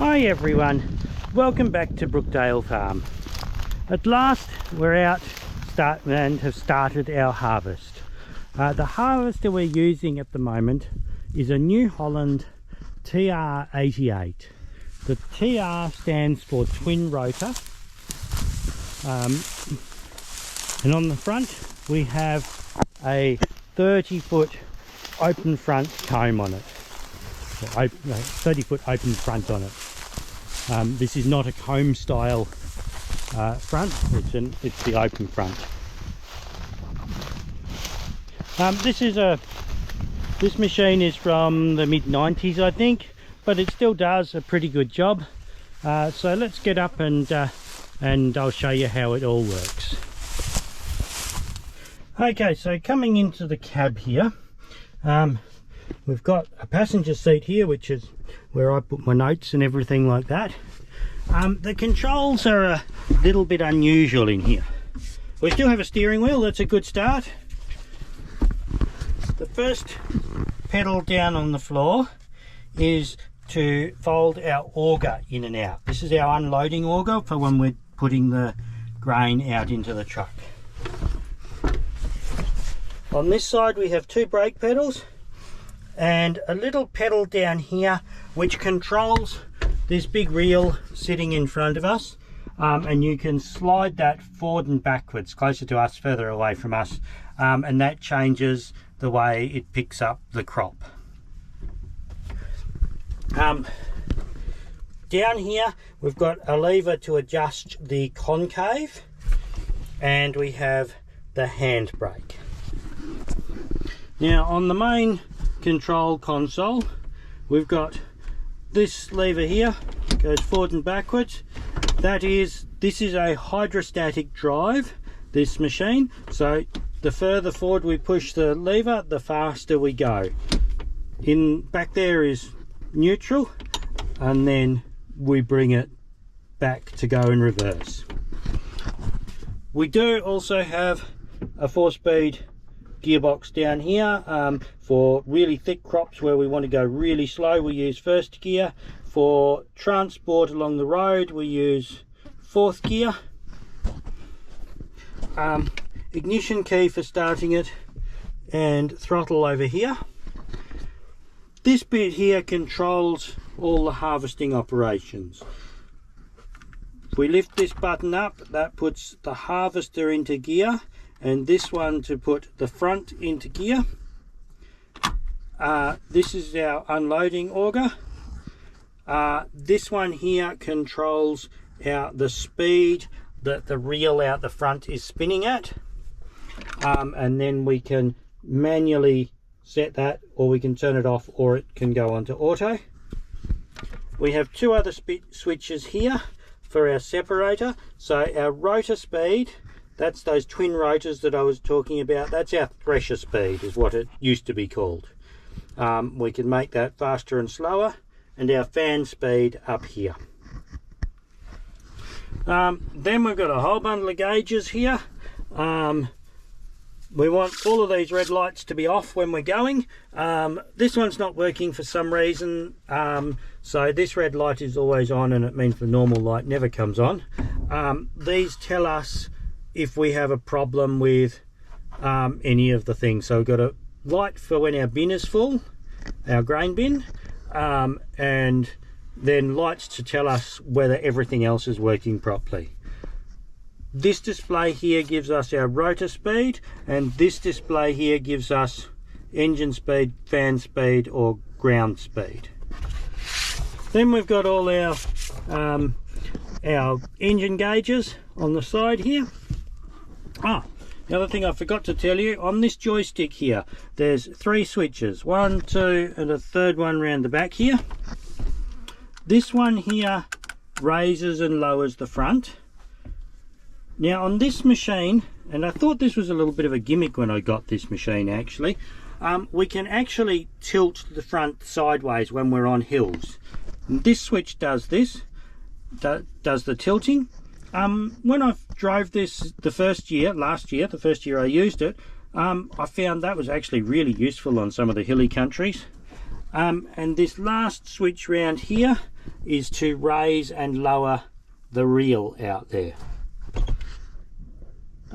Hi everyone, welcome back to Brookdale Farm. At last we're out and have started our harvest. The harvester we're using at the moment is a New Holland TR88. The TR stands for twin rotor, and on the front we have a 30-foot open front comb on it, 30-foot open front on it. This is not a comb style front, it's the open front. This machine is from the mid-90s, I think, but it still does a pretty good job. So let's get up and I'll show you how it all works. Okay, so coming into the cab here, we've got a passenger seat here, which is where I put my notes and everything like that. The controls are a little bit unusual in here. We still have a steering wheel, that's a good start. The first pedal down on the floor is to fold our auger in and out. This is our unloading auger for when we're putting the grain out into the truck. On this side we have two brake pedals and a little pedal down here which controls this big reel sitting in front of us, and you can slide that forward and backwards, closer to us, further away from us, and that changes the way it picks up the crop. Down here we've got a lever to adjust the concave, and we have the handbrake. Now on the main control console we've got this lever here, goes forward and backwards. This is a hydrostatic drive, this machine, so the further forward we push the lever, the faster we go. Back there is neutral, and then we bring it back to go in reverse. We do also have a 4-speed gearbox down here. For really thick crops where we want to go really slow, we use first gear. For transport along the road we use fourth gear. Ignition key for starting it, and throttle over here. This bit here controls all the harvesting operations. If we lift this button up, that puts the harvester into gear, and this one to put the front into gear. This is our unloading auger. This one here controls the speed that the reel out the front is spinning at, and then we can manually set that, or we can turn it off, or it can go onto auto. We have two other switches here for our separator. So our rotor speed, that's those twin rotors that I was talking about, that's our thresher speed, is what it used to be called. We can make that faster and slower, and our fan speed up here. Then we've got a whole bundle of gauges here. We want all of these red lights to be off when we're going. This one's not working for some reason, so this red light is always on, and it means the normal light never comes on. These tell us if we have a problem with any of the things. So we've got a light for when our bin is full, our grain bin, and then lights to tell us whether everything else is working properly. This display here gives us our rotor speed, and this display here gives us engine speed, fan speed, or ground speed. Then we've got all our engine gauges on the side here. The other thing I forgot to tell you, on this joystick here, there's 3 switches, 1, 2, and a third one round the back here. This one here raises and lowers the front. Now on this machine, and I thought this was a little bit of a gimmick when I got this machine actually, we can actually tilt the front sideways when we're on hills. And this switch does this, does the tilting. When I drove this the first year I used it, I found that was actually really useful on some of the hilly countries. And this last switch round here is to raise and lower the reel out there.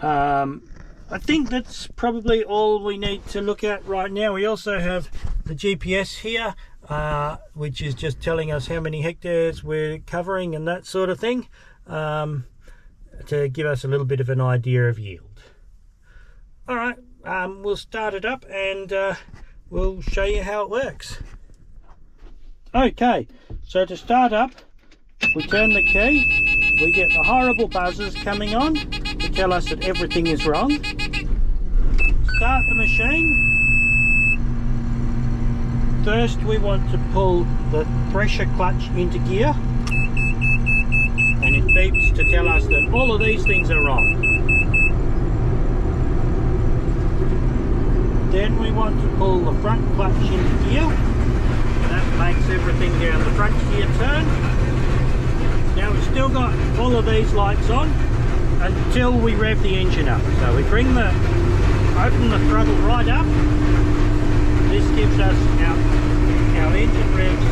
I think that's probably all we need to look at right now. We also have the GPS here, which is just telling us how many hectares we're covering and that sort of thing, to give us a little bit of an idea of yield. All right, we'll start it up and we'll show you how it works. Okay, so to start up, we turn the key, we get the horrible buzzers coming on to tell us that everything is wrong. Start the machine. First we want to pull the thresher clutch into gear, and it beeps to tell us that all of these things are wrong. Then we want to pull the front clutch into gear. That makes everything down the front gear turn. Now we've still got all of these lights on until we rev the engine up. So we open the throttle right up. This gives us our engine revs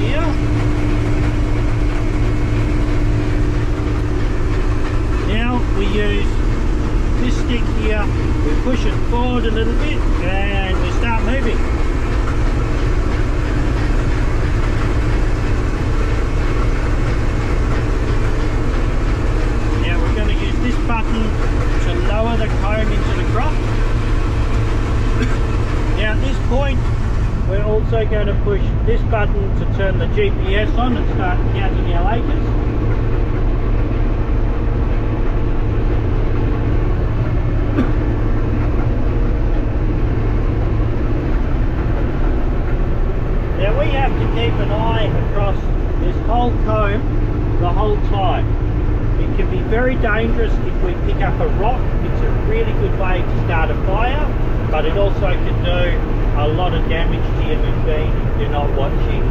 here. Now we use this stick here, we push it forward a little bit and we start moving. Now we're going to use this button to lower the comb into the crop. Now at this point we're also going to push this button to turn the GPS on and start counting our acres. Now we have to keep an eye across this whole comb the whole time. It can be very dangerous if we pick up a rock. It's a really good way to start a fire, but it also can do a lot of damage to your machine if you're not watching.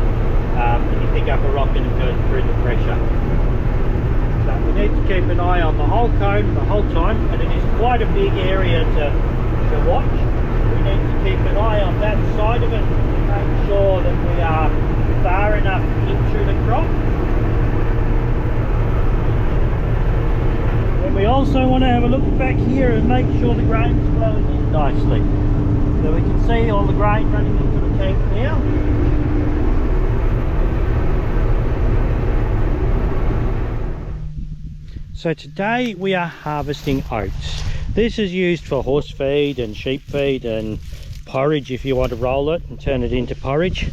If you pick up a rock and it goes through the pressure. So we need to keep an eye on the whole comb the whole time, and it is quite a big area to watch. We need to keep an eye on that side of it to make sure that we are far enough into the crop. And we also want to have a look back here and make sure the grain's flowing in nicely. So we can see all the grain running into the tank now. So today we are harvesting oats. This is used for horse feed and sheep feed and porridge if you want to roll it and turn it into porridge.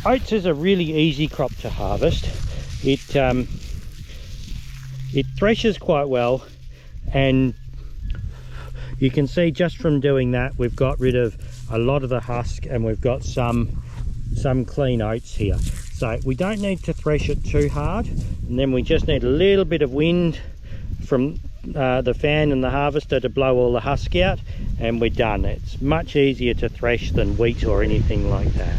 Oats is a really easy crop to harvest. It threshes quite well, and you can see just from doing that we've got rid of a lot of the husk and we've got some clean oats here. So we don't need to thresh it too hard, and then we just need a little bit of wind from the fan and the harvester to blow all the husk out, and we're done. It's much easier to thresh than wheat or anything like that.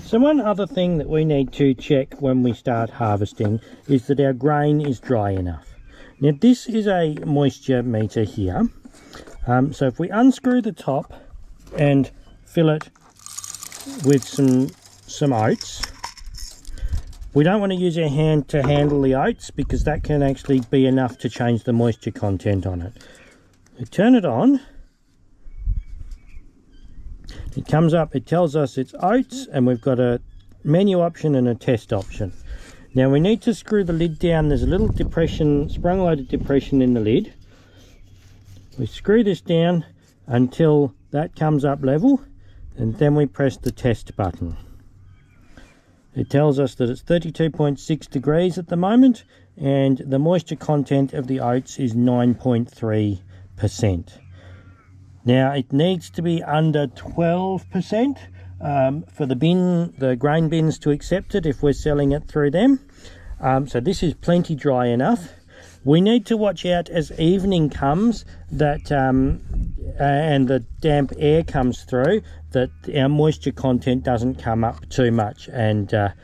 So one other thing that we need to check when we start harvesting is that our grain is dry enough. Now this is a moisture meter here. So if we unscrew the top and fill it with some oats, we don't want to use our hand to handle the oats because that can actually be enough to change the moisture content on it. We turn it on. It comes up, it tells us it's oats, and we've got a menu option and a test option. Now we need to screw the lid down. There's a little depression, sprung-loaded depression in the lid. We screw this down until that comes up level, and then we press the test button. It tells us that it's 32.6 degrees at the moment, and the moisture content of the oats is 9.3%. Now it needs to be under 12% for the grain bins to accept it if we're selling it through them. So this is plenty dry enough. We need to watch out as evening comes that and the damp air comes through, that our moisture content doesn't come up too much, and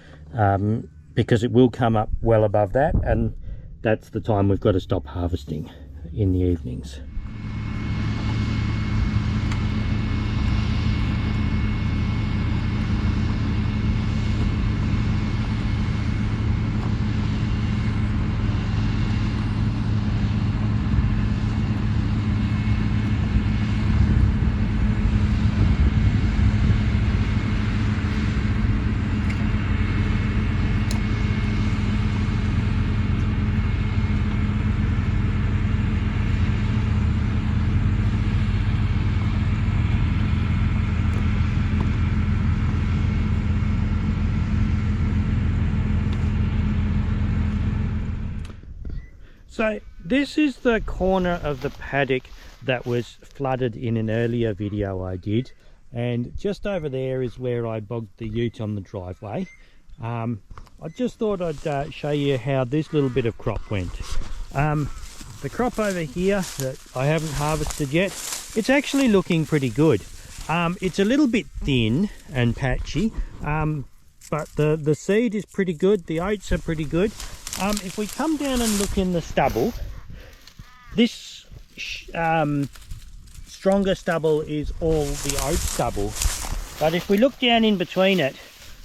because it will come up well above that, and that's the time we've got to stop harvesting, in the evenings. So this is the corner of the paddock that was flooded in an earlier video I did, and just over there is where I bogged the ute on the driveway. I just thought I'd show you how this little bit of crop went. The crop over here that I haven't harvested yet, it's actually looking pretty good. It's a little bit thin and patchy, but the seed is pretty good, the oats are pretty good. If we come down and look in the stubble, this stronger stubble is all the oat stubble, but if we look down in between it,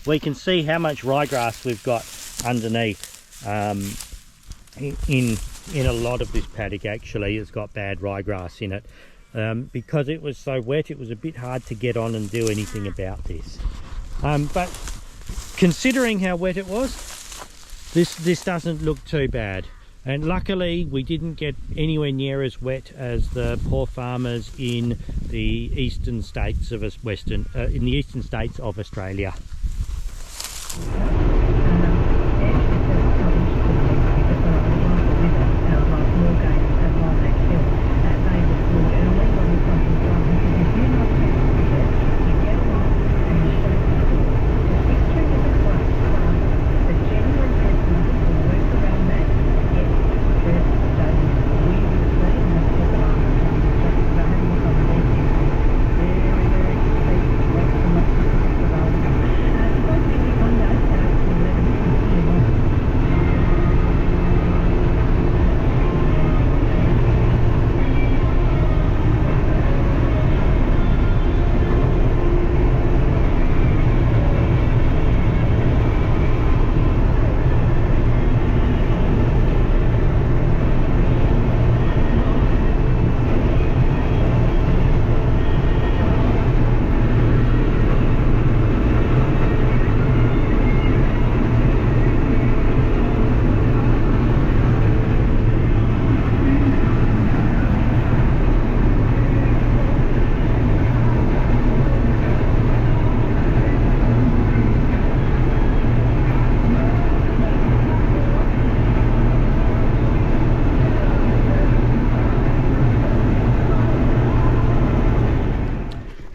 we can see how much ryegrass we've got underneath. In a lot of this paddock actually it's got bad ryegrass in it. Because it was so wet, it was a bit hard to get on and do anything about this. But considering how wet it was, this doesn't look too bad. And luckily we didn't get anywhere near as wet as the poor farmers in the eastern states of Australia.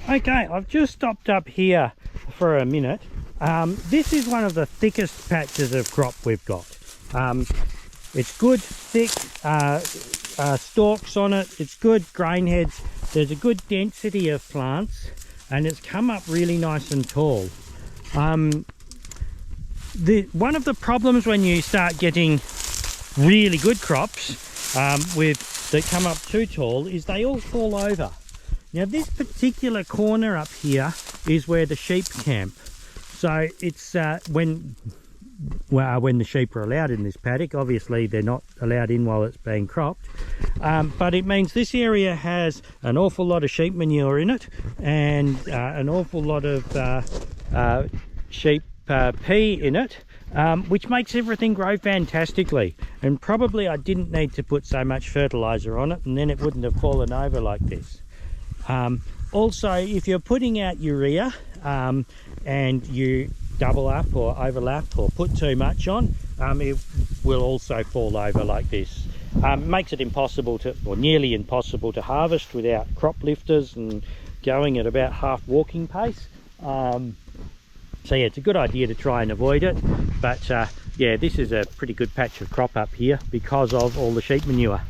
Okay, I've just stopped up here for a minute. This is one of the thickest patches of crop we've got. It's good, thick stalks on it. It's good grain heads. There's a good density of plants, and it's come up really nice and tall. One of the problems when you start getting really good crops that come up too tall is they all fall over. Now this particular corner up here is where the sheep camp. So it's when the sheep are allowed in this paddock. Obviously they're not allowed in while it's being cropped. But it means this area has an awful lot of sheep manure in it, and an awful lot of sheep pee in it, which makes everything grow fantastically. And probably I didn't need to put so much fertilizer on it, and then it wouldn't have fallen over like this. Also, if you're putting out urea and you double up or overlap or put too much on, it will also fall over like this. Makes it impossible to, or nearly impossible to harvest without crop lifters and going at about half walking pace. So yeah, it's a good idea to try and avoid it. But yeah, this is a pretty good patch of crop up here because of all the sheep manure.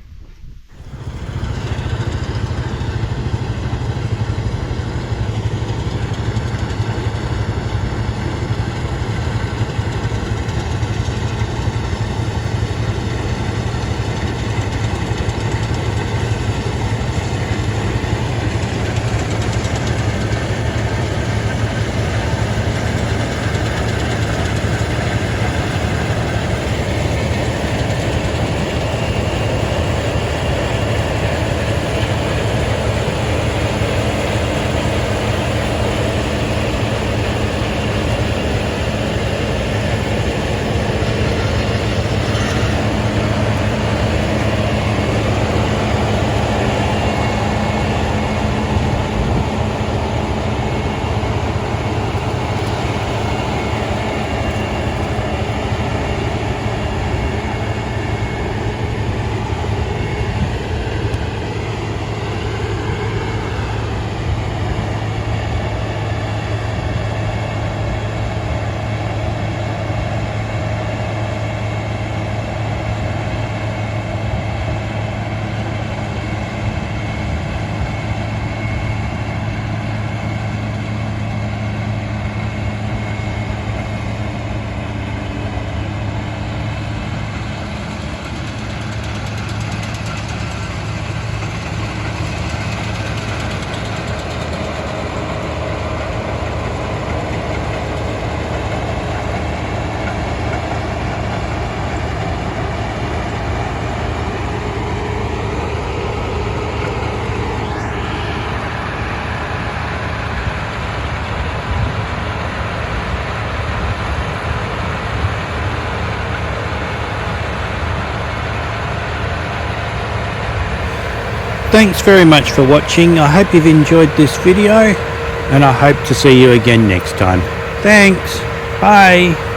Thanks very much for watching. I hope you've enjoyed this video, and I hope to see you again next time. Thanks. Bye.